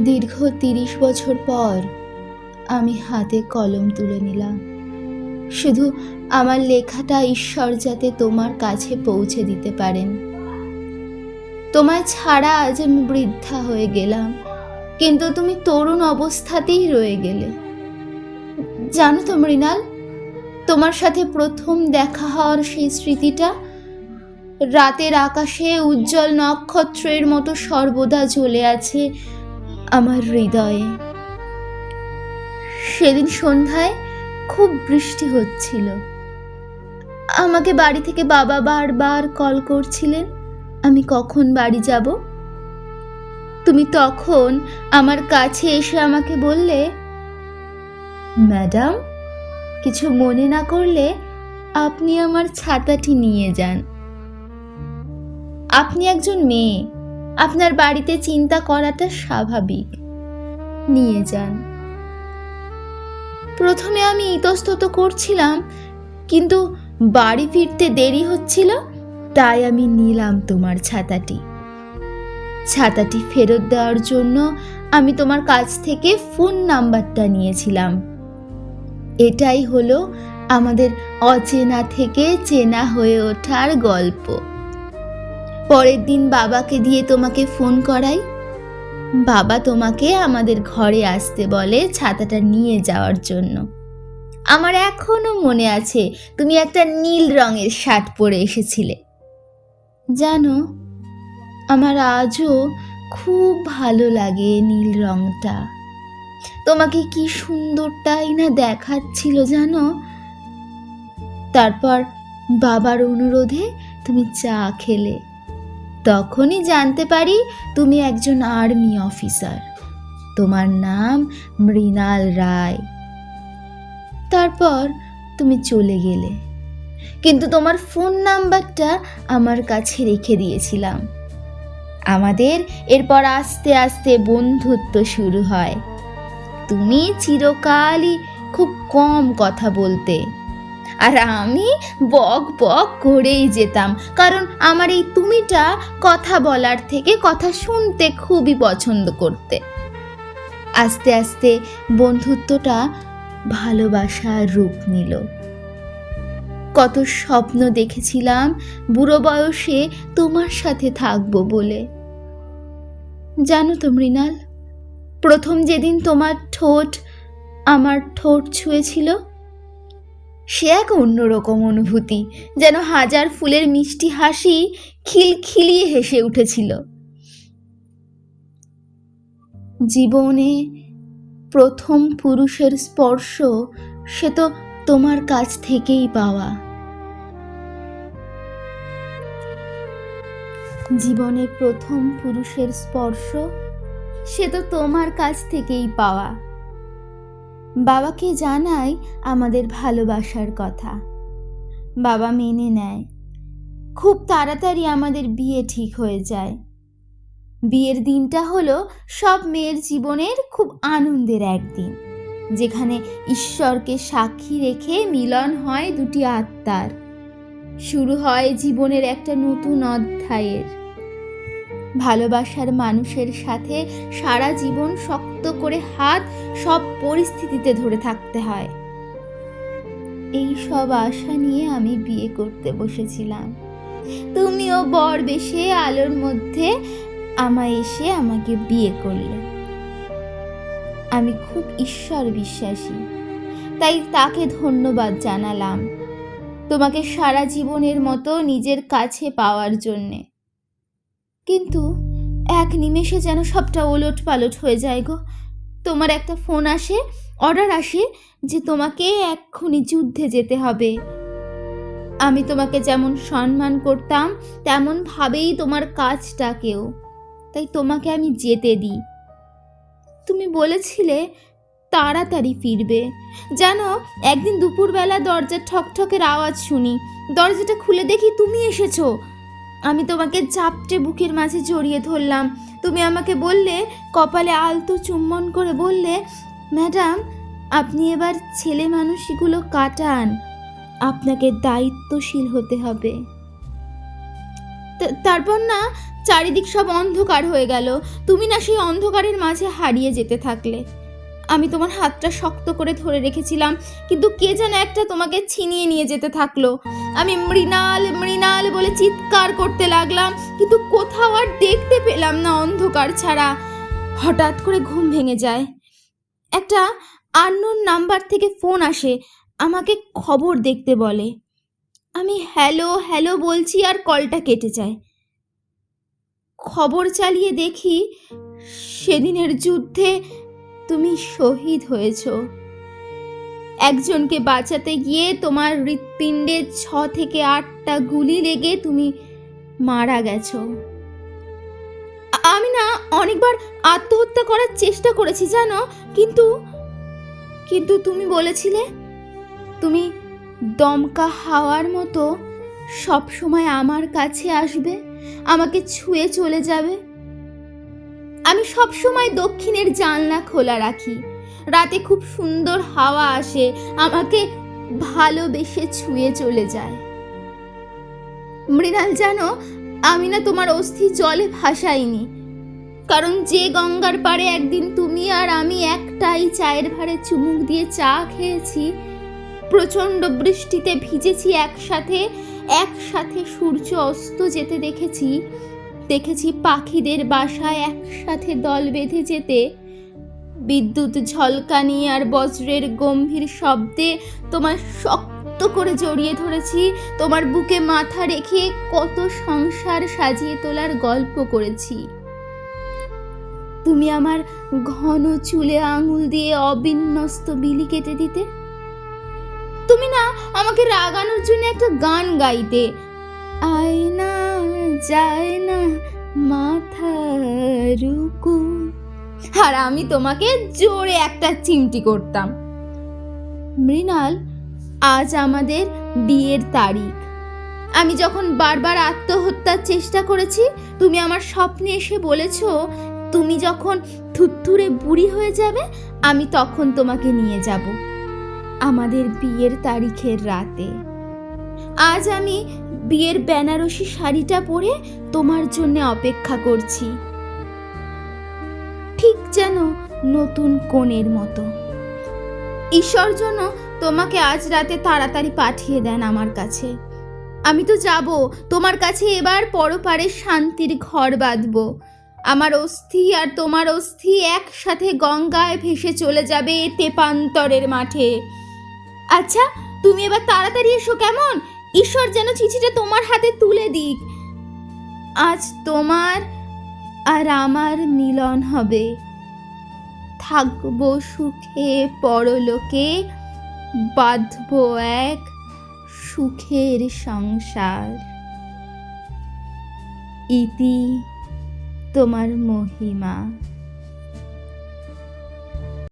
দীর্ঘ ৩০ বছর পর আমি হাতে কলম তুলে নিলাম, শুধু আমার লেখাটা ঈশ্বর যাতে তোমার কাছে পৌঁছে দিতে পারেন। তোমায় ছাড়া আজ আমি বৃদ্ধা হয়ে গেলাম, কিন্তু তুমি তরুণ অবস্থাতেই রয়ে গেলে। জানো তো মৃণাল, তোমার সাথে প্রথম দেখা হওয়ার সেই স্মৃতিটা রাতের আকাশে উজ্জ্বল নক্ষত্রের মতো সর্বদা জ্বলে আছে আমার হৃদয়ে। সেদিন সন্ধ্যায় খুব বৃষ্টি হচ্ছিল। আমাকে বাড়ি থেকে বাবা বারবার কল করছিলেন আমি কখন বাড়ি যাব। তুমি তখন আমার কাছে এসে আমাকে বললে, ম্যাডাম, কিছু মনে না করলে আপনি আমার ছাতাটি নিয়ে যান। আপনি একজন মেয়ে, আপনার বাড়িতে চিন্তা করাটা স্বাভাবিক, নিয়ে যান। প্রথমে আমি ইতস্তত করছিলাম, কিন্তু বাড়ি ফিরতে দেরি হচ্ছিল, তাই আমি নিলাম তোমার ছাতাটি। ছাতাটি ফেরত দেওয়ার জন্য আমি তোমার কাছ থেকে ফোন নাম্বারটা নিয়েছিলাম। এটাই হলো আমাদের অচেনা থেকে চেনা হয়ে ওঠার গল্প। পরের দিন বাবাকে দিয়ে তোমাকে ফোন করাই। বাবা তোমাকে আমাদের ঘরে আসতে বলে ছাতাটা নিয়ে যাওয়ার জন্য। আমার এখনো মনে আছে তুমি একটা নীল রঙের শার্ট পরে এসেছিলে। জানো, আমার আজও খুব ভালো লাগে নীল রংটা। তোমাকে কি সুন্দরটাই না দেখাচ্ছিল জানো। তারপর বাবার অনুরোধে তুমি চা খেলে। তখনই জানতে পারি তুমি একজন আর্মি অফিসার। তোমার নাম মৃণাল রায়। তারপর তুমি চলে গেলে, কিন্তু তোমার ফোন নাম্বারটা আমার কাছে রেখে দিয়েছিলাম। আমাদের এরপর আস্তে আস্তে বন্ধুত্ব শুরু হয়। তুমি চিরকালই খুব কম কথা বলতে, আর আমি বক বক করেই যেতাম, কারণ আমার এই তুমিটা কথা বলার থেকে কথা শুনতে খুবই পছন্দ করতে। আস্তে আস্তে বন্ধুত্বটা ভালোবাসার রূপ নিল। কত স্বপ্ন দেখেছিলাম বুড়ো বয়সে তোমার সাথে থাকবো বলে। জানো তো মৃণাল, প্রথম যেদিন তোমার ঠোঁট আমার ঠোঁট ছুঁয়েছিল, সে এক অন্যরকম অনুভূতি, যেন হাজার ফুলের মিষ্টি হাসি খিলখিলিয়ে হেসে উঠেছিল। জীবনে প্রথম পুরুষের স্পর্শ, সে তো তোমার কাছ থেকেই পাওয়া। জীবনে প্রথম পুরুষের স্পর্শ, সে তো তোমার কাছ থেকেই পাওয়া। বাবাকে জানাই আমাদের ভালোবাসার কথা। বাবা মেনে নেয়। খুব তাড়াতাড়ি আমাদের বিয়ে ঠিক হয়ে যায়। বিয়ের দিনটা হলো সব মেয়ের জীবনের খুব আনন্দের একদিন, যেখানে ঈশ্বরকে সাক্ষী রেখে মিলন হয় দুটি আত্মার। শুরু হয় জীবনের একটা নতুন অধ্যায়ের। ভালোবাসার মানুষের সাথে সারা জীবন শক্ত করে হাত সব পরিস্থিতিতে ধরে থাকতে হয়। এই সব আশা নিয়ে আমি বিয়ে করতে বসেছিলাম। তুমিও বর বেশে আলোর মধ্যে এসে আমাকে বিয়ে করলে। আমি খুব ঈশ্বর বিশ্বাসী, তাই তাকে ধন্যবাদ জানালাম তোমাকে সারা জীবনের মতো নিজের কাছে পাওয়ার জন্যে। কিন্তু এক নিমেষে যেন সবটা ওলট পালট হয়ে যায় গো। তোমার একটা ফোন আসে, অর্ডার আসে যে তোমাকে এক্ষুনি যুদ্ধে যেতে হবে। আমি তোমাকে যেমন সম্মান করতাম তেমন ভাবেই তোমার কাজটাকেও, তাই তোমাকে আমি যেতে দিই। তুমি বলেছিলে তাড়াতাড়ি ফিরবে। জানো, একদিন দুপুরবেলা দরজার ঠকঠকের আওয়াজ শুনি। দরজাটা খুলে দেখি তুমি এসেছো। আমি তোমাকে চাপটে বুকের মাঝে জড়িয়ে ধরলাম। তুমি আমাকে বললে, কপালে আলতো চুম্বন করে বললে, ম্যাডাম, আপনি এবার ছেলে মানুষগুলো কাটান, আপনাকে দায়িত্বশীল হতে হবে। তারপর না চারিদিক সব অন্ধকার হয়ে গেল। তুমি না সেই অন্ধকারের মাঝে হারিয়ে যেতে থাকলে। আমি তোমার হাতটা শক্ত করে ধরে রেখেছিলাম, কিন্তু কে যেন একটা তোমাকে ছিনিয়ে নিয়ে যেতে থাকলো। আমি মৃণাল মৃণাল বলে চিৎকার করতে লাগলাম, কিন্তু কোথাও আর দেখতে পেলাম না অন্ধকার ছাড়া। হঠাৎ করে ঘুম ভেঙে যায়। একটা আননোন নাম্বার থেকে ফোন আসে, আমাকে খবর দেখতে বলে। আমি হ্যালো হ্যালো বলছি আর কলটা কেটে যায়। খবর চালিয়ে দেখি সেদিনের যুদ্ধে তুমি শহীদ হয়েছ। একজনকে বাঁচাতে গিয়ে তোমার হৃৎপিণ্ডে 6 থেকে 8টা গুলি লেগে তুমি মারা গেছো। আমি না অনেকবার আত্মহত্যা করার চেষ্টা করেছি জানো, কিন্তু কিন্তু তুমি বলেছিলে তুমি দমকা হাওয়ার মতো সব সময় আমার কাছে আসবে, আমাকে ছুঁয়ে চলে যাবে। আমি সব সময় দক্ষিণের জানলা খোলা রাখি। রাতে খুব সুন্দর হাওয়া আসে, আমাকে ভালোবেসে ছুঁয়ে চলে যায়। মৃণাল জানো, আমি না তোমার অস্থি জলে ভাসাইনি, কারণ যে গঙ্গার পাড়ে একদিন তুমি আর আমি একটাই চায়ের ভাঁড়ে চুমুক দিয়ে চা খেয়েছি, প্রচণ্ড বৃষ্টিতে ভিজেছি একসাথে, একসাথে সূর্য অস্ত যেতে দেখেছি পাখিদের বাসায় একসাথে দল বেঁধে যেতে, বিদ্যুৎ ঝলকানি আর বজ্রের গম্ভীর শব্দে তোমার শক্ত করে জড়িয়ে ধরেছি, তোমার বুকে মাথা রেখে কত সংসার সাজিয়ে তোলার গল্প করেছি। তুমি আমার ঘন চুলে আঙুল দিয়ে অবিন্যস্ত বিলি কেটে দিতে। তুমি না আমাকে রাগানোর জন্য একটা গান গাইতে, আয়না যায় না মাথার রুকু, আর আমি তোমাকে জোরে একটা চিমটি করতাম। মৃণাল, আজ আমাদের বিয়ের তারিখ। আমি যখন বারবার আত্মহত্যার চেষ্টা করেছি, তুমি আমার স্বপ্নে এসে বলেছো তুমি যখন থুত্থুরে বুড়ি হয়ে যাবে, আমি তখন তোমাকে নিয়ে যাব আমাদের বিয়ের তারিখের রাতে। আজ আমি বিয়ের বেনারসি শাড়িটা পরে তোমার জন্য অপেক্ষা করছি, ঠিক যেন নতুন কনের মতো। ঈশ্বর যেন তোমাকে আজ রাতে তাড়াতাড়ি পাঠিয়ে দেন আমার কাছে। আমি তো যাব তোমার কাছে, এবার পরপারে শান্তির ঘর বাঁধবো। আমার অস্থি আর তোমার অস্থি একসাথে গঙ্গায় ভেসে চলে যাবে তেপান্তরের মাঠে। আচ্ছা, তুমি এবার তাড়াতাড়ি এসো কেমন? ঈশ্বর যেন চিঠিটা তোমার হাতে তুলে দিক। আজ তোমার আর আমার মিলন হবে, থাকবো সুখে পরলোকে, বাঁধবো এক সুখের সংসার। ইতি তোমার মহিমা।